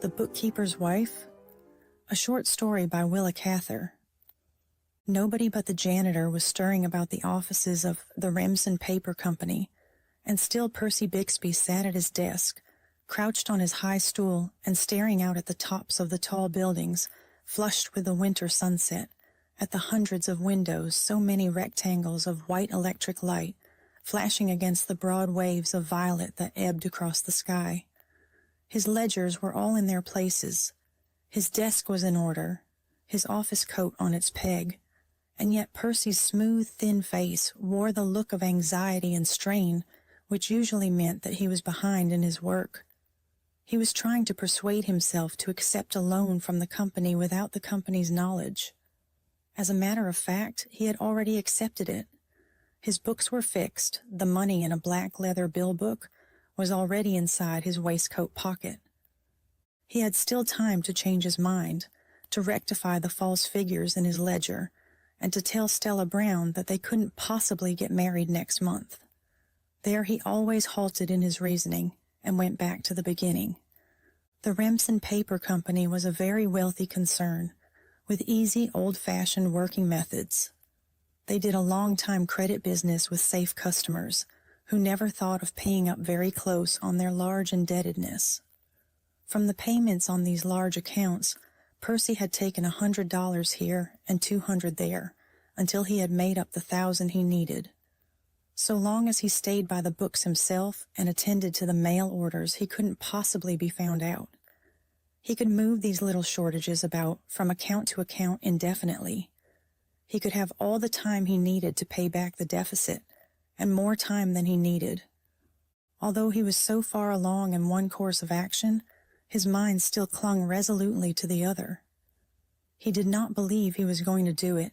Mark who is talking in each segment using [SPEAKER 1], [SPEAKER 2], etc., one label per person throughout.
[SPEAKER 1] The Bookkeeper's Wife? A short story by Willa Cather. Nobody but the janitor was stirring about the offices of the Remsen Paper Company, and still Percy Bixby sat at his desk, crouched on his high stool and staring out at the tops of the tall buildings, flushed with the winter sunset, at the hundreds of windows, so many rectangles of white electric light, flashing against the broad waves of violet that ebbed across the sky. His ledgers were all in their places. His desk was in order, his office coat on its peg, and yet Percy's smooth, thin face wore the look of anxiety and strain, which usually meant that he was behind in his work. He was trying to persuade himself to accept a loan from the company without the company's knowledge. As a matter of fact, he had already accepted it. His books were fixed, the money in a black leather bill book was already inside his waistcoat pocket. He had still time to change his mind, to rectify the false figures in his ledger, and to tell Stella Brown that they couldn't possibly get married next month. There he always halted in his reasoning and went back to the beginning. The Remsen Paper Company was a very wealthy concern, with easy, old-fashioned working methods. They did a long-time credit business with safe customers, who never thought of paying up very close on their large indebtedness. From the payments on these large accounts, Percy had taken $100 here and $200 there, until he had made up the $1,000 he needed. So long as he stayed by the books himself and attended to the mail orders, he couldn't possibly be found out. He could move these little shortages about from account to account indefinitely. He could have all the time he needed to pay back the deficit, and more time than he needed. Although he was so far along in one course of action, his mind still clung resolutely to the other. He did not believe he was going to do it.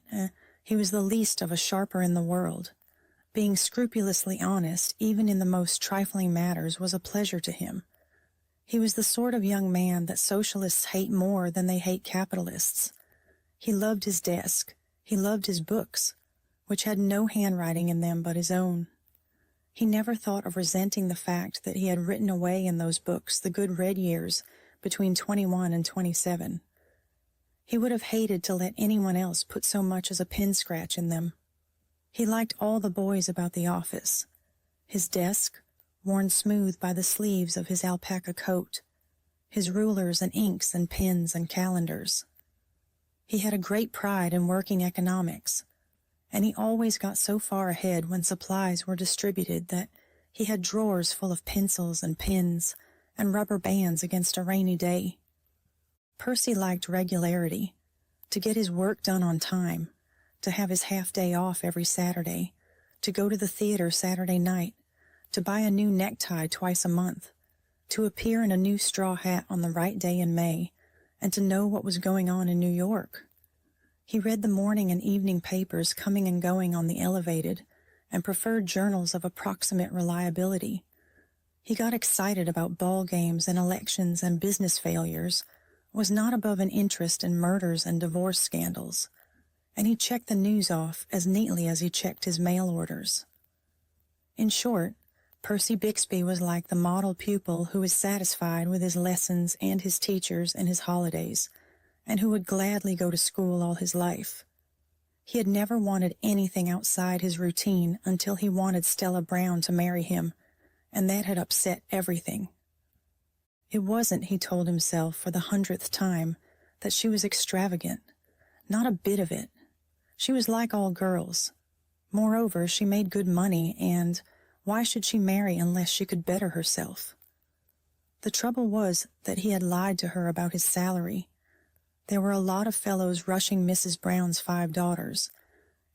[SPEAKER 1] He was the least of a sharper in the world. Being scrupulously honest, even in the most trifling matters, was a pleasure to him. He was the sort of young man that socialists hate more than they hate capitalists. He loved his desk. He loved his books, which had no handwriting in them but his own. He never thought of resenting the fact that he had written away in those books the good red years between 21 and 27. He would have hated to let anyone else put so much as a pen scratch in them. He liked all the boys about the office. His desk, worn smooth by the sleeves of his alpaca coat, his rulers and inks and pens and calendars. He had a great pride in working economics, and he always got so far ahead when supplies were distributed that he had drawers full of pencils and pens and rubber bands against a rainy day. Percy liked regularity, to get his work done on time, to have his half-day off every Saturday, to go to the theater Saturday night, to buy a new necktie twice a month, to appear in a new straw hat on the right day in May, and to know what was going on in New York. He read the morning and evening papers coming and going on the elevated, and preferred journals of approximate reliability. He got excited about ball games and elections and business failures, was not above an interest in murders and divorce scandals, and he checked the news off as neatly as he checked his mail orders. In short, Percy Bixby was like the model pupil who was satisfied with his lessons and his teachers and his holidays, and who would gladly go to school all his life. He had never wanted anything outside his routine until he wanted Stella Brown to marry him, and that had upset everything. It wasn't, he told himself for the 100th time, that she was extravagant. Not a bit of it. She was like all girls. Moreover, she made good money, and why should she marry unless she could better herself? The trouble was that he had lied to her about his salary. There were a lot of fellows rushing Mrs. Brown's 5 daughters,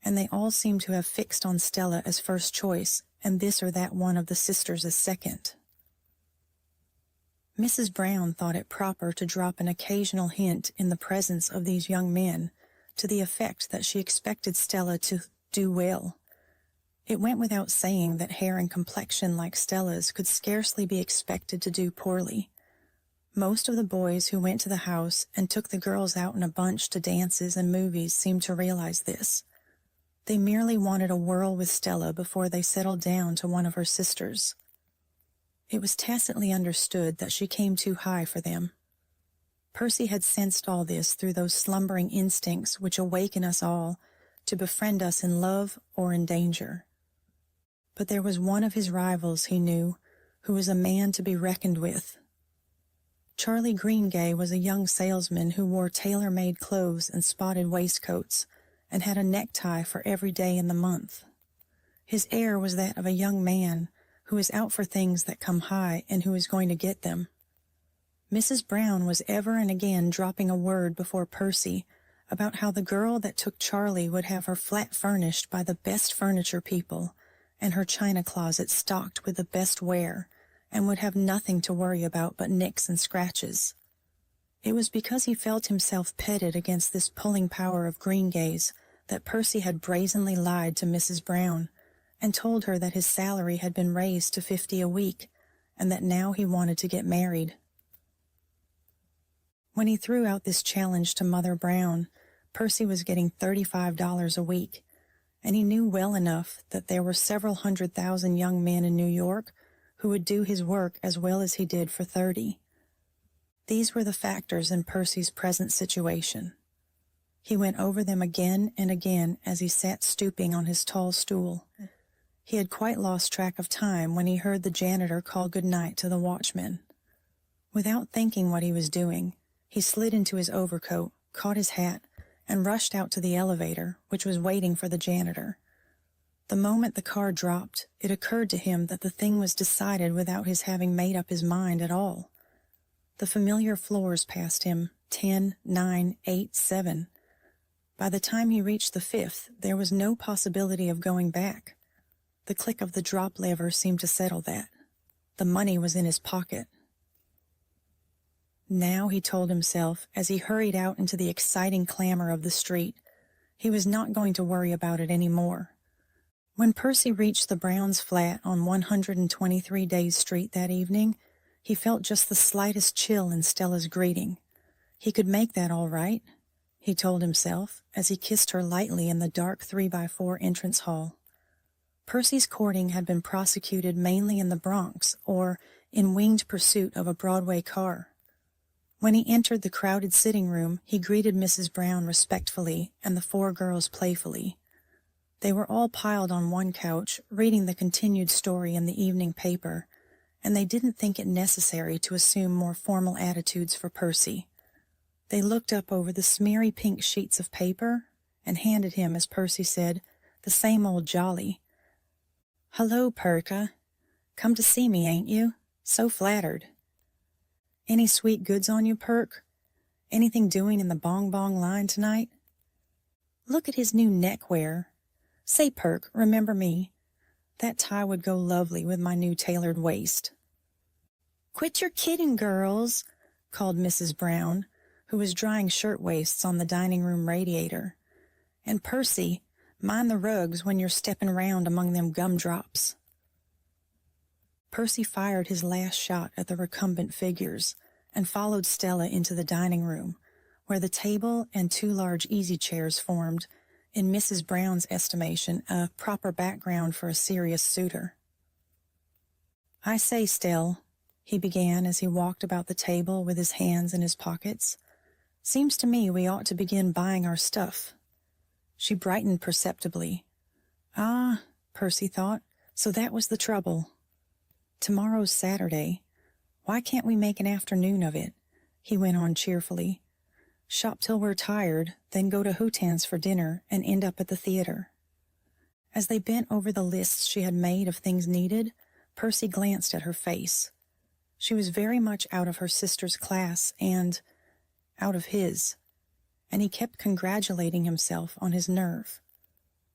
[SPEAKER 1] and they all seemed to have fixed on Stella as first choice, and this or that one of the sisters as second. Mrs. Brown thought it proper to drop an occasional hint in the presence of these young men, to the effect that she expected Stella to do well. It went without saying that hair and complexion like Stella's could scarcely be expected to do poorly. Most of the boys who went to the house and took the girls out in a bunch to dances and movies seemed to realize this. They merely wanted a whirl with Stella before they settled down to one of her sisters. It was tacitly understood that she came too high for them. Percy had sensed all this through those slumbering instincts which awaken us all to befriend us in love or in danger. But there was one of his rivals, he knew, who was a man to be reckoned with. Charlie Greengay was a young salesman who wore tailor-made clothes and spotted waistcoats, and had a necktie for every day in the month. His air was that of a young man who is out for things that come high and who is going to get them. Mrs. Brown was ever and again dropping a word before Percy about how the girl that took Charlie would have her flat furnished by the best furniture people and her china closet stocked with the best ware, and would have nothing to worry about but nicks and scratches. It was because he felt himself pitted against this pulling power of Greengays that Percy had brazenly lied to Mrs. Brown and told her that his salary had been raised to $50 a week and that now he wanted to get married. When he threw out this challenge to Mother Brown, Percy was getting $35 a week, and he knew well enough that there were several 100,000 young men in New York who would do his work as well as he did for 30. These were the factors in Percy's present situation. He went over them again and again as he sat stooping on his tall stool. He had quite lost track of time when he heard the janitor call good night to the watchman. Without thinking what he was doing, he slid into his overcoat, caught his hat, and rushed out to the elevator, which was waiting for the janitor. The moment the car dropped, it occurred to him that the thing was decided without his having made up his mind at all. The familiar floors passed him, 10, 9, 8, 7. By the time he reached the 5th, there was no possibility of going back. The click of the drop lever seemed to settle that. The money was in his pocket. Now, he told himself, as he hurried out into the exciting clamor of the street, he was not going to worry about it any more. When Percy reached the Browns' flat on 123 Days Street that evening, he felt just the slightest chill in Stella's greeting. He could make that all right, he told himself, as he kissed her lightly in the dark 3x4 entrance hall. Percy's courting had been prosecuted mainly in the Bronx or in winged pursuit of a Broadway car. When he entered the crowded sitting room, he greeted Mrs. Brown respectfully and the 4 girls playfully. They were all piled on one couch, reading the continued story in the evening paper, and they didn't think it necessary to assume more formal attitudes for Percy. They looked up over the smeary pink sheets of paper and handed him, as Percy said, the same old jolly. "Hello, Perka. Come to see me, ain't you? So flattered. Any sweet goods on you, Perk? Anything doing in the bong-bong line tonight? Look at his new neckwear. Say, Perk, remember me? That tie would go lovely with my new tailored waist." "Quit your kidding, girls," called Mrs. Brown, who was drying shirt-waists on the dining-room radiator. "And Percy, mind the rugs when you're stepping round among them gumdrops." Percy fired his last shot at the recumbent figures and followed Stella into the dining room, where the table and 2 large easy chairs formed, in Mrs. Brown's estimation, a proper background for a serious suitor. "I say, Stell," he began as he walked about the table with his hands in his pockets, "seems to me we ought to begin buying our stuff." She brightened perceptibly. Ah, Percy thought, so that was the trouble. "Tomorrow's Saturday. Why can't we make an afternoon of it?" he went on cheerfully. "Shop till we're tired, then go to Houghton's for dinner and end up at the theater." As they bent over the lists she had made of things needed, Percy glanced at her face. She was very much out of her sister's class and out of his, and he kept congratulating himself on his nerve.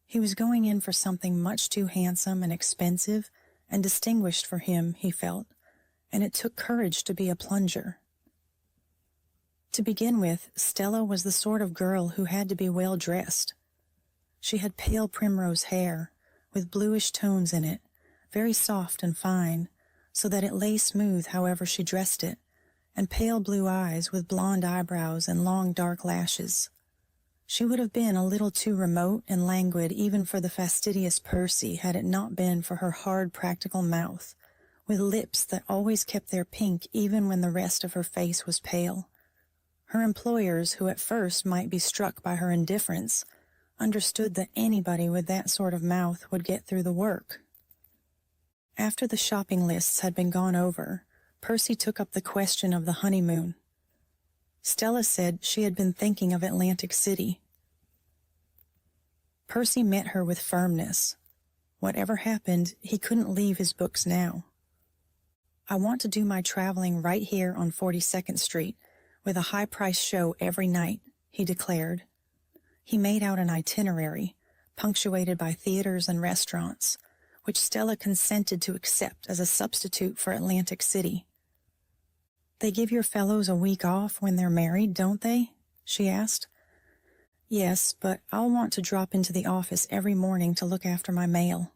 [SPEAKER 1] He was going in for something much too handsome and expensive and distinguished for him, he felt, and it took courage to be a plunger. To begin with, Stella was the sort of girl who had to be well dressed. She had pale primrose hair, with bluish tones in it, very soft and fine, so that it lay smooth however she dressed it, and pale blue eyes with blonde eyebrows and long dark lashes. She would have been a little too remote and languid even for the fastidious Percy had it not been for her hard practical mouth, with lips that always kept their pink even when the rest of her face was pale. Her employers, who at first might be struck by her indifference, understood that anybody with that sort of mouth would get through the work. After the shopping lists had been gone over, Percy took up the question of the honeymoon. Stella said she had been thinking of Atlantic City. Percy met her with firmness. Whatever happened, he couldn't leave his books now. "I want to do my traveling right here on 42nd Street, with a high-priced show every night," he declared. He made out an itinerary, punctuated by theaters and restaurants, which Stella consented to accept as a substitute for Atlantic City. "They give your fellows a week off when they're married, don't they?" she asked. "Yes, but I'll want to drop into the office every morning to look after my mail.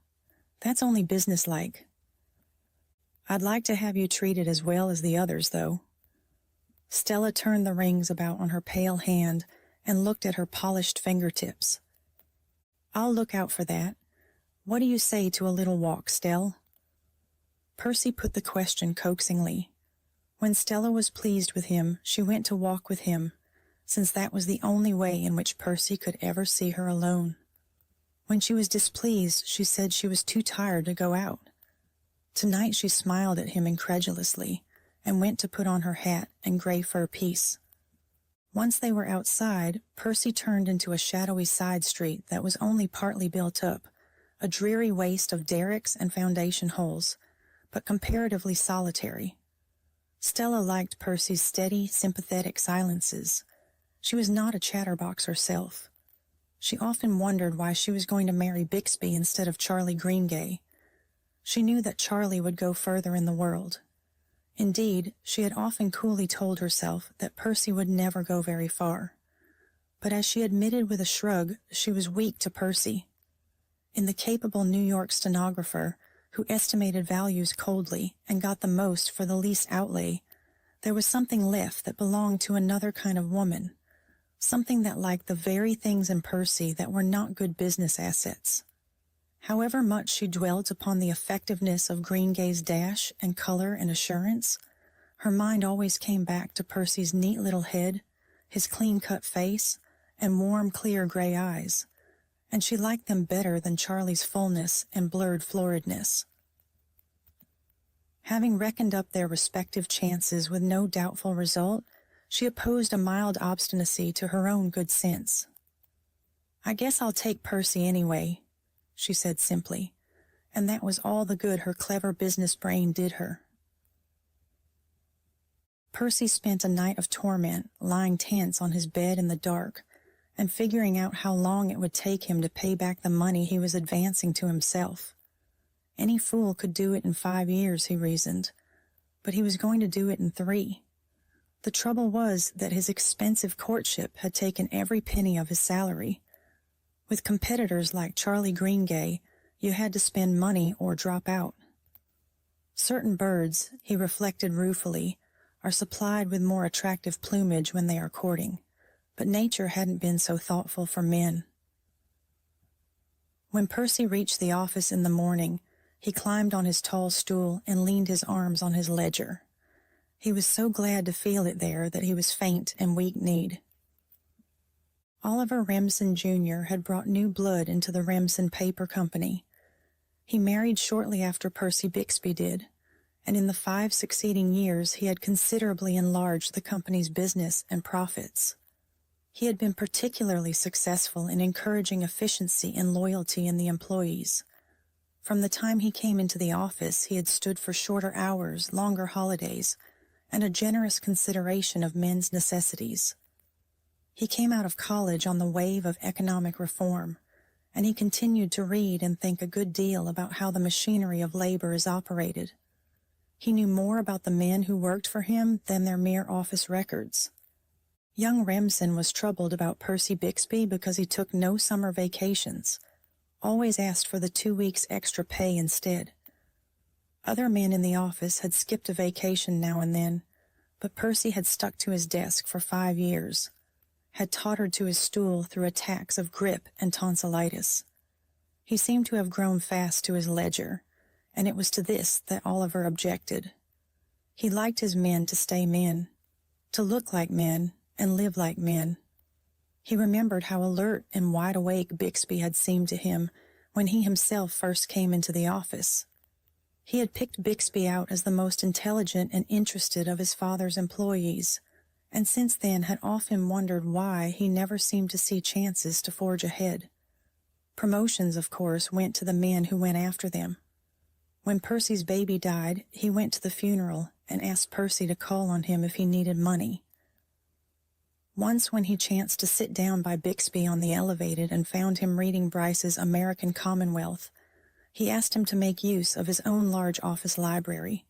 [SPEAKER 1] That's only businesslike." "I'd like to have you treated as well as the others, though." Stella turned the rings about on her pale hand and looked at her polished fingertips. "I'll look out for that. What do you say to a little walk, Stell?" Percy put the question coaxingly. When Stella was pleased with him, she went to walk with him, since that was the only way in which Percy could ever see her alone. When she was displeased, she said she was too tired to go out. Tonight she smiled at him incredulously and went to put on her hat and gray fur piece. Once they were outside, Percy turned into a shadowy side street that was only partly built up, a dreary waste of derricks and foundation holes, but comparatively solitary. Stella liked Percy's steady, sympathetic silences. She was not a chatterbox herself. She often wondered why she was going to marry Bixby instead of Charlie Greengay. She knew that Charlie would go further in the world. Indeed, she had often coolly told herself that Percy would never go very far. But as she admitted with a shrug, she was weak to Percy. In the capable New York stenographer, who estimated values coldly and got the most for the least outlay, there was something left that belonged to another kind of woman, something that liked the very things in Percy that were not good business assets. However much she dwelt upon the effectiveness of Greengay's dash and color and assurance, her mind always came back to Percy's neat little head, his clean-cut face, and warm, clear gray eyes, and she liked them better than Charlie's fullness and blurred floridness. Having reckoned up their respective chances with no doubtful result, she opposed a mild obstinacy to her own good sense. "I guess I'll take Percy anyway," she said simply, and that was all the good her clever business brain did her. Percy spent a night of torment, lying tense on his bed in the dark, and figuring out how long it would take him to pay back the money he was advancing to himself. Any fool could do it in 5 years, he reasoned, but he was going to do it in 3. The trouble was that his expensive courtship had taken every penny of his salary. With competitors like Charlie Greengay, you had to spend money or drop out. Certain birds, he reflected ruefully, are supplied with more attractive plumage when they are courting, but nature hadn't been so thoughtful for men. When Percy reached the office in the morning, he climbed on his tall stool and leaned his arms on his ledger. He was so glad to feel it there that he was faint and weak-kneed. Oliver Remsen Jr. had brought new blood into the Remsen Paper Company. He married shortly after Percy Bixby did, and in the 5 succeeding years he had considerably enlarged the company's business and profits. He had been particularly successful in encouraging efficiency and loyalty in the employees. From the time he came into the office, he had stood for shorter hours, longer holidays, and a generous consideration of men's necessities. He came out of college on the wave of economic reform, and he continued to read and think a good deal about how the machinery of labor is operated. He knew more about the men who worked for him than their mere office records. Young Remsen was troubled about Percy Bixby because he took no summer vacations, always asked for the 2 weeks extra pay instead. Other men in the office had skipped a vacation now and then, but Percy had stuck to his desk for 5 years, had tottered to his stool through attacks of grip and tonsillitis. He seemed to have grown fast to his ledger, and it was to this that Oliver objected. He liked his men to stay men, to look like men, and live like men. He remembered how alert and wide-awake Bixby had seemed to him when he himself first came into the office. He had picked Bixby out as the most intelligent and interested of his father's employees, and since then had often wondered why he never seemed to see chances to forge ahead. Promotions, of course, went to the men who went after them. When Percy's baby died, he went to the funeral and asked Percy to call on him if he needed money. Once when he chanced to sit down by Bixby on the elevated and found him reading Bryce's American Commonwealth, he asked him to make use of his own large office library.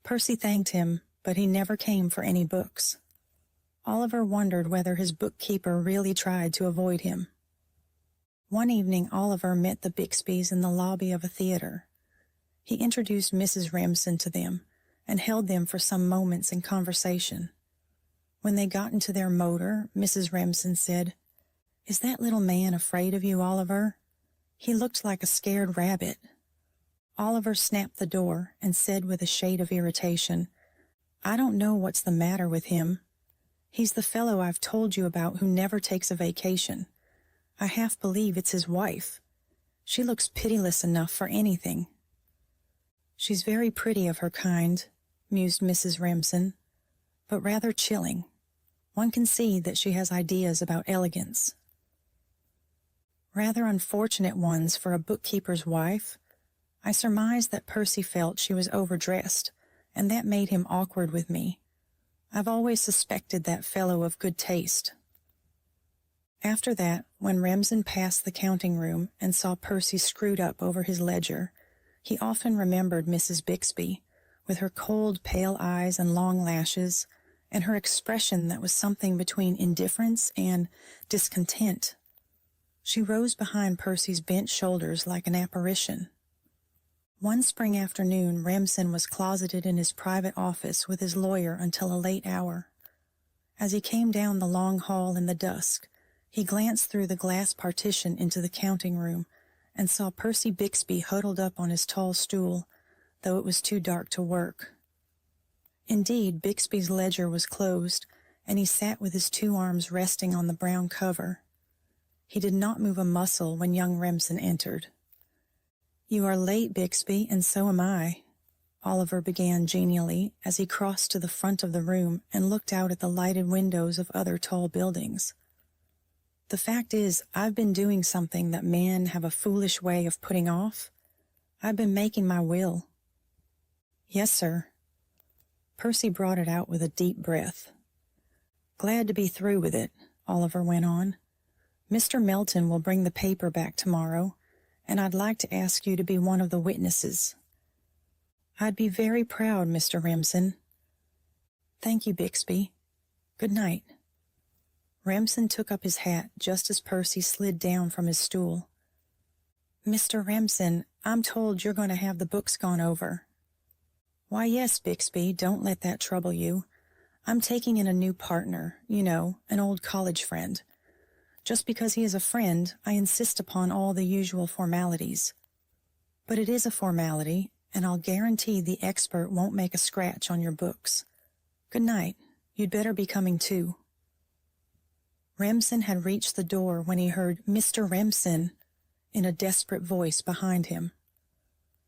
[SPEAKER 1] Percy thanked him, but he never came for any books. Oliver wondered whether his bookkeeper really tried to avoid him. One evening Oliver met the Bixbys in the lobby of a theater. He introduced Mrs. Remsen to them and held them for some moments in conversation. When they got into their motor, Mrs. Remsen said, "Is that little man afraid of you, Oliver? He looked like a scared rabbit." Oliver snapped the door and said with a shade of irritation, "I don't know what's the matter with him. He's the fellow I've told you about who never takes a vacation. I half believe it's his wife. She looks pitiless enough for anything." "She's very pretty of her kind," mused Mrs. Remsen, "but rather chilling. One can see that she has ideas about elegance." "Rather unfortunate ones for a bookkeeper's wife. I surmise that Percy felt she was overdressed, and that made him awkward with me. I've always suspected that fellow of good taste." After that, when Remsen passed the counting room and saw Percy screwed up over his ledger, he often remembered Mrs. Bixby, with her cold, pale eyes and long lashes, and her expression that was something between indifference and discontent. She rose behind Percy's bent shoulders like an apparition. One spring afternoon, Remsen was closeted in his private office with his lawyer until a late hour. As he came down the long hall in the dusk, he glanced through the glass partition into the counting room and saw Percy Bixby huddled up on his tall stool, though it was too dark to work. Indeed, Bixby's ledger was closed, and he sat with his two arms resting on the brown cover. He did not move a muscle when young Remsen entered. "You are late, Bixby, and so am I," Oliver began genially as he crossed to the front of the room and looked out at the lighted windows of other tall buildings. "The fact is, I've been doing something that men have a foolish way of putting off. I've been making my will." "Yes, sir." Percy brought it out with a deep breath. "Glad to be through with it," Oliver went on. "Mr. Melton will bring the paper back tomorrow, and I'd like to ask you to be one of the witnesses." "I'd be very proud, Mr. Remsen." "Thank you, Bixby. Good night." Remsen took up his hat just as Percy slid down from his stool. "Mr. Remsen, I'm told you're going to have the books gone over." "Why, yes, Bixby, don't let that trouble you. I'm taking in a new partner, you know, an old college friend. Just because he is a friend, I insist upon all the usual formalities. But it is a formality, and I'll guarantee the expert won't make a scratch on your books. Good night. You'd better be coming too." Remsen had reached the door when he heard "Mr. Remsen" in a desperate voice behind him.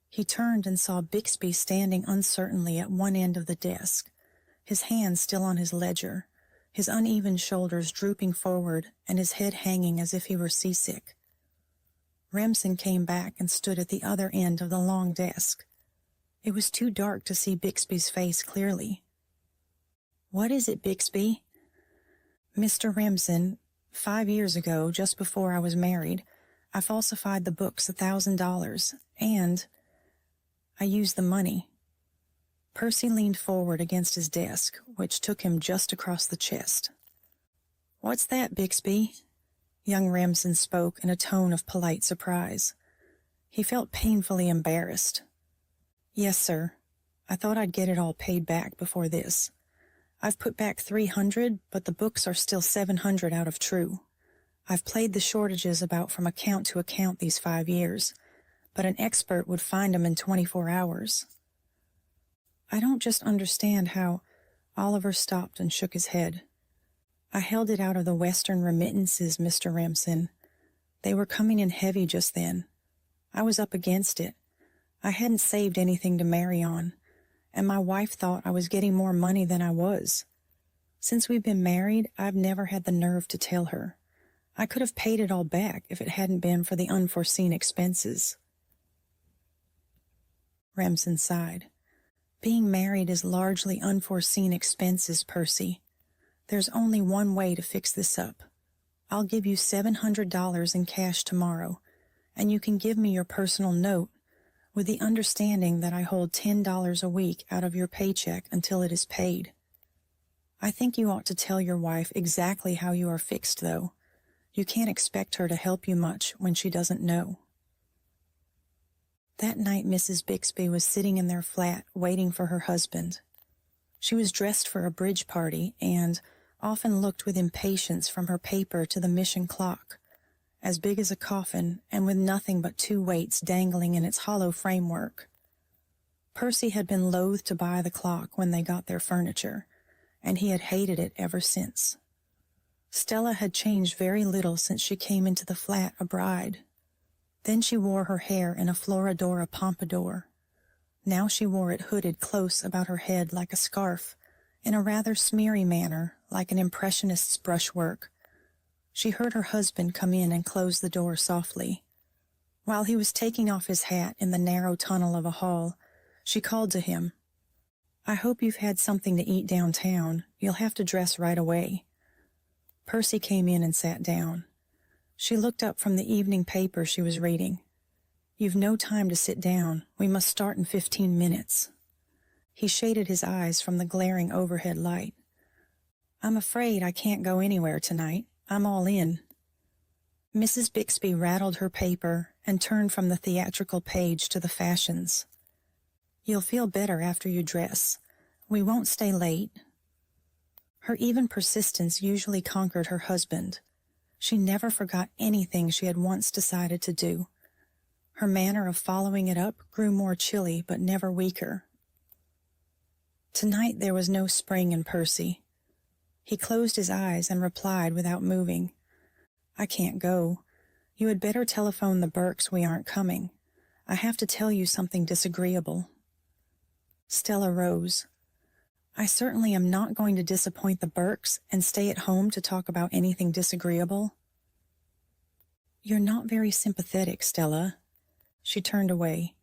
[SPEAKER 1] He turned and saw Bixby standing uncertainly at one end of the desk, his hand still on his ledger, his uneven shoulders drooping forward and his head hanging as if he were seasick. Remsen came back and stood at the other end of the long desk. It was too dark to see Bixby's face clearly. "What is it, Bixby?" "Mr. Remsen, 5 years ago, just before I was married, I falsified the books $1,000, and I used the money." Percy leaned forward against his desk, which took him just across the chest. "What's that, Bixby?" Young Remsen spoke in a tone of polite surprise. He felt painfully embarrassed. "Yes, sir. I thought I'd get it all paid back before this. I've put back 300, but the books are still 700 out of true. I've played the shortages about from account to account these 5 years, but an expert would find 'em in 24 hours. I don't just understand how—" Oliver stopped and shook his head. I held it out of the Western remittances, Mr. Remsen. They were coming in heavy just then. I was up against it. I hadn't saved anything to marry on, and my wife thought I was getting more money than I was. Since we've been married, I've never had the nerve to tell her. I could have paid it all back if it hadn't been for the unforeseen expenses. Remsen sighed. Being married is largely unforeseen expenses, Percy. There's only one way to fix this up. I'll give you $700 in cash tomorrow, and you can give me your personal note with the understanding that I hold $10 a week out of your paycheck until it is paid. I think you ought to tell your wife exactly how you are fixed, though. You can't expect her to help you much when she doesn't know. That night Mrs. Bixby was sitting in their flat waiting for her husband. She was dressed for a bridge party and often looked with impatience from her paper to the mission clock, as big as a coffin and with nothing but 2 weights dangling in its hollow framework. Percy had been loath to buy the clock when they got their furniture, and he had hated it ever since. Stella had changed very little since she came into the flat a bride. Then she wore her hair in a Florodora pompadour. Now she wore it hooded close about her head like a scarf, in a rather smeary manner, like an impressionist's brushwork. She heard her husband come in and close the door softly. While he was taking off his hat in the narrow tunnel of a hall, she called to him. "I hope you've had something to eat downtown. You'll have to dress right away." Percy came in and sat down. She looked up from the evening paper she was reading. "You've no time to sit down. We must start in 15 minutes. He shaded his eyes from the glaring overhead light. "I'm afraid I can't go anywhere tonight. I'm all in." Mrs. Bixby rattled her paper and turned from the theatrical page to the fashions. "You'll feel better after you dress. We won't stay late." Her even persistence usually conquered her husband. She never forgot anything she had once decided to do. Her manner of following it up grew more chilly but never weaker. Tonight there was no spring in Percy. He closed his eyes and replied without moving, "I can't go. You had better telephone the Burkes we aren't coming. I have to tell you something disagreeable." Stella rose. "I certainly am not going to disappoint the Burkes and stay at home to talk about anything disagreeable." "You're not very sympathetic, Stella." She turned away.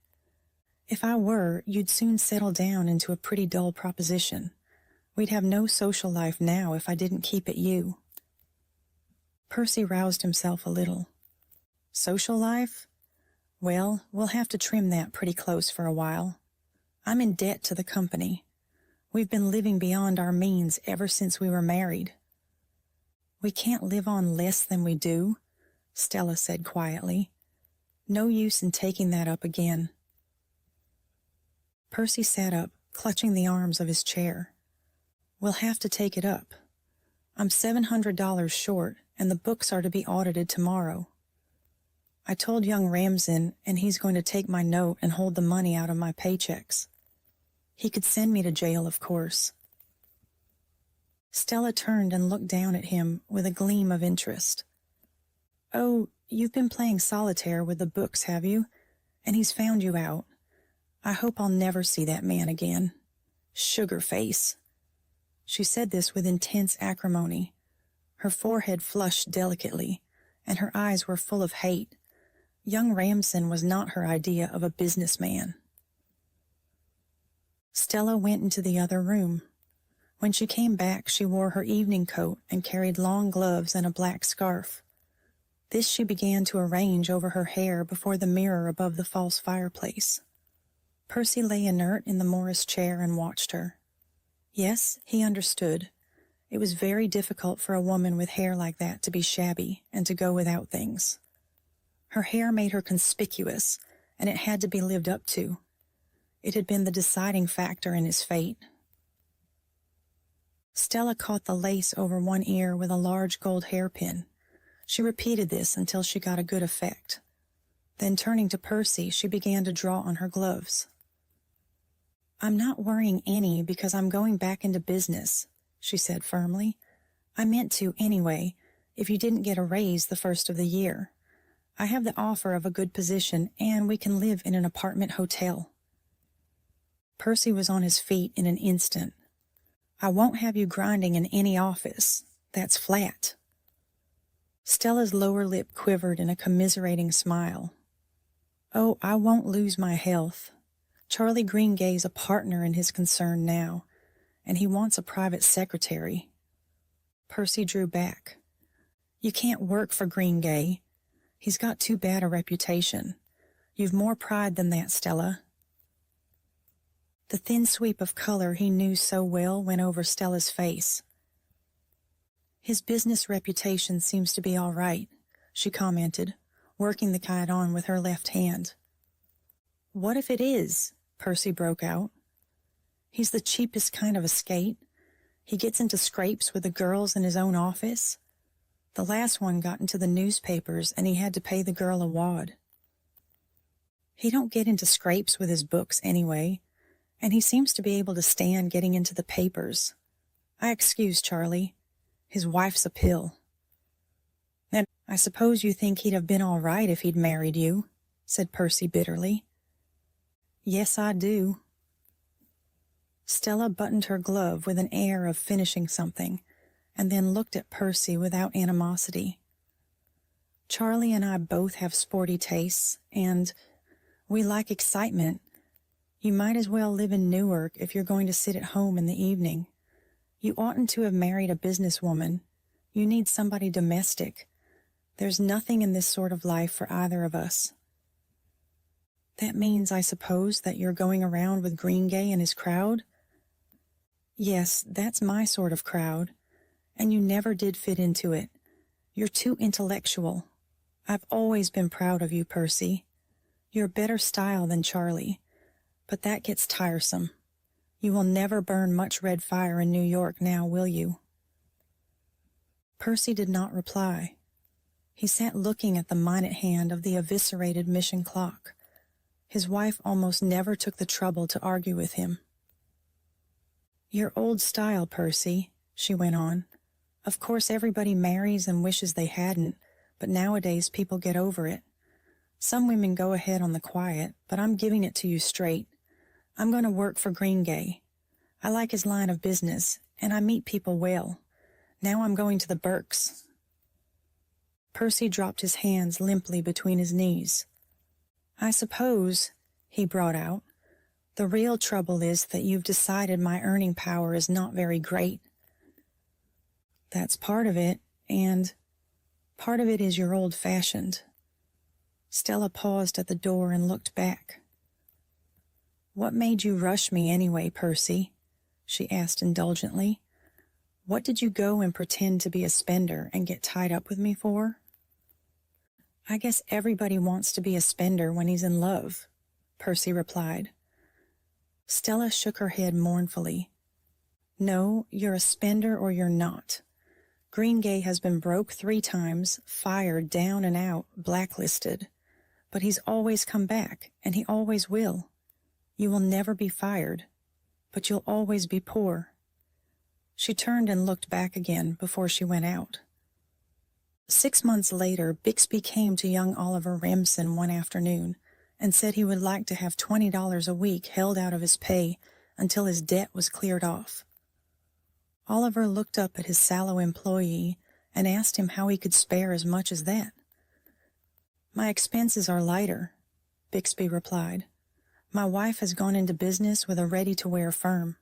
[SPEAKER 1] "If I were, you'd soon settle down into a pretty dull proposition. We'd have no social life now if I didn't keep at you." Percy roused himself a little. "Social life? Well, we'll have to trim that pretty close for a while. I'm in debt to the company. We've been living beyond our means ever since we were married." "We can't live on less than we do," Stella said quietly. "No use in taking that up again." Percy sat up, clutching the arms of his chair. "We'll have to take it up. I'm $700 short, and the books are to be audited tomorrow. I told young Remsen, and he's going to take my note and hold the money out of my paychecks. He could send me to jail, of course." Stella turned and looked down at him with a gleam of interest. "Oh, you've been playing solitaire with the books, have you? And he's found you out. I hope I'll never see that man again. Sugar face." She said this with intense acrimony. Her forehead flushed delicately, and her eyes were full of hate. Young Remsen was not her idea of a businessman. Stella went into the other room. When she came back, she wore her evening coat and carried long gloves and a black scarf. This she began to arrange over her hair before the mirror above the false fireplace. Percy lay inert in the Morris chair and watched her. Yes, he understood. It was very difficult for a woman with hair like that to be shabby and to go without things. Her hair made her conspicuous, and it had to be lived up to. It had been the deciding factor in his fate. Stella caught the lace over one ear with a large gold hairpin. She repeated this until she got a good effect. Then, turning to Percy, she began to draw on her gloves. "I'm not worrying any because I'm going back into business," she said firmly. I meant to anyway, if you didn't get a raise the first of the year. I have the offer of a good position, and we can live in an apartment hotel." Percy was on his feet in an instant. "I won't have you grinding in any office. That's flat." Stella's lower lip quivered in a commiserating smile. "Oh, I won't lose my health. Charlie Greengay's a partner in his concern now, and he wants a private secretary." Percy drew back. "You can't work for Greengay. He's got too bad a reputation. You've more pride than that, Stella." The thin sweep of color he knew so well went over Stella's face. "His business reputation seems to be all right," she commented, working the kite on with her left hand. "What if it is?" Percy broke out. "He's the cheapest kind of a skate. He gets into scrapes with the girls in his own office. The last one got into the newspapers, and he had to pay the girl a wad. He don't get into scrapes with his books anyway, and he seems to be able to stand getting into the papers. I excuse Charlie. His wife's a pill." "And I suppose you think he'd have been all right if he'd married you," said Percy bitterly. "Yes, I do." Stella buttoned her glove with an air of finishing something, and then looked at Percy without animosity. "Charlie and I both have sporty tastes, and we like excitement. You might as well live in Newark if you're going to sit at home in the evening. You oughtn't to have married a businesswoman. You need somebody domestic. There's nothing in this sort of life for either of us." "That means, I suppose, that you're going around with Greengay and his crowd?" "Yes, that's my sort of crowd, and you never did fit into it. You're too intellectual. I've always been proud of you, Percy. You're better style than Charlie, but that gets tiresome. You will never burn much red fire in New York now, will you?" Percy did not reply. He sat looking at the minute hand of the eviscerated mission clock. His wife almost never took the trouble to argue with him. "Your old style, Percy," she went on. "Of course everybody marries and wishes they hadn't, but nowadays people get over it. Some women go ahead on the quiet, but I'm giving it to you straight. I'm going to work for Greengay. I like his line of business, and I meet people well. Now I'm going to the Burkes." Percy dropped his hands limply between his knees. "I suppose," he brought out, "the real trouble is that you've decided my earning power is not very great." "That's part of it, and part of it is you're old-fashioned." Stella paused at the door and looked back. "What made you rush me anyway, Percy?" she asked indulgently. "What did you go and pretend to be a spender and get tied up with me for?" "I guess everybody wants to be a spender when he's in love," Percy replied. Stella shook her head mournfully. "No, you're a spender or you're not. Greengay has been broke 3 times, fired, down and out, blacklisted. But he's always come back, and he always will. You will never be fired, but you'll always be poor." She turned and looked back again before she went out. 6 months later, Bixby came to young Oliver Remsen one afternoon and said he would like to have $20 a week held out of his pay until his debt was cleared off. Oliver looked up at his sallow employee and asked him how he could spare as much as that. "My expenses are lighter," Bixby replied. "My wife has gone into business with a ready-to-wear firm.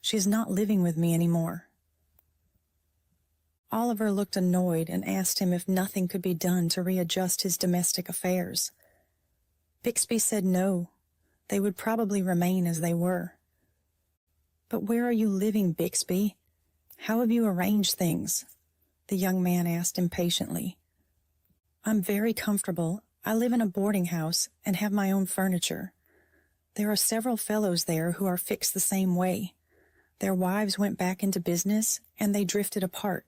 [SPEAKER 1] She is not living with me anymore." Oliver looked annoyed and asked him if nothing could be done to readjust his domestic affairs. Bixby said no. They would probably remain as they were. "But where are you living, Bixby? How have you arranged things?" the young man asked impatiently. "I'm very comfortable. I live in a boarding house and have my own furniture. There are several fellows there who are fixed the same way. Their wives went back into business, and they drifted apart."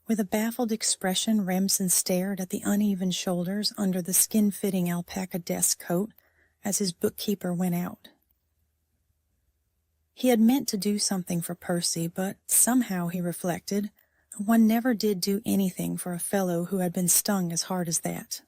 [SPEAKER 1] With a baffled expression, Remsen stared at the uneven shoulders under the skin-fitting alpaca desk coat as his bookkeeper went out. He had meant to do something for Percy, but somehow, he reflected, one never did do anything for a fellow who had been stung as hard as that.